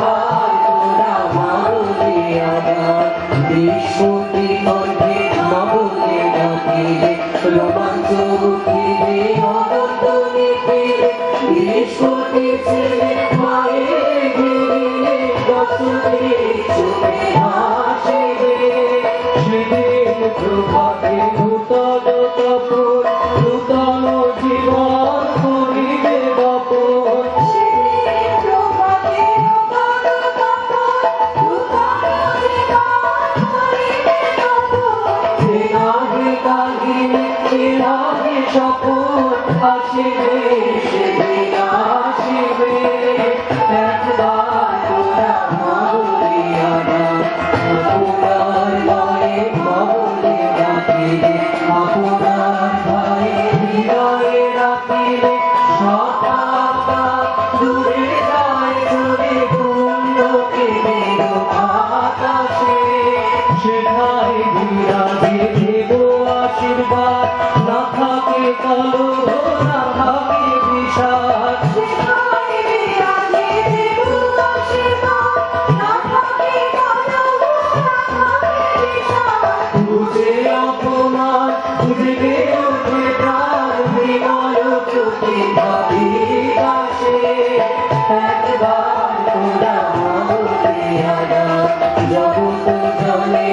একবার তোরা মারুলিয়া গান বিশ্বটি কণ্ঠে নবকে ডাকিলে রোমাঞ্চ উঠিবে অনন্ত নিপিলে বিশ্বটি ছেলে মায়ের ঘিরে বসুরে চুপে হাসিবে সেদিন প্রভাতে নূতন কাপড় নূতন জীবন করিবে বাপন শপথ আসিবে সেদিন আসিবে একবার তোরা মারুলিয়া গান আপনার গায়ে বাবুলে ডাকিলে আপনার ভাই হৃদয়ে রাখিলে সকালটা দূরে যায় চলে কুণ্ডকে বেরো আকাশে সেখানে বিরাজে দেব আশীর্বাদ না থাকে কালো না থাকে বিষাদ সেখানে বিরাজে দেব আশীর্বাদ না থাকে কালো না থাকে বিষাদ বুঝে অপমান জেগে ওঠে প্রাণ বিমল চোখে ভাবি আসে একবার তোরা মারুলিয়া গান জগৎ জলে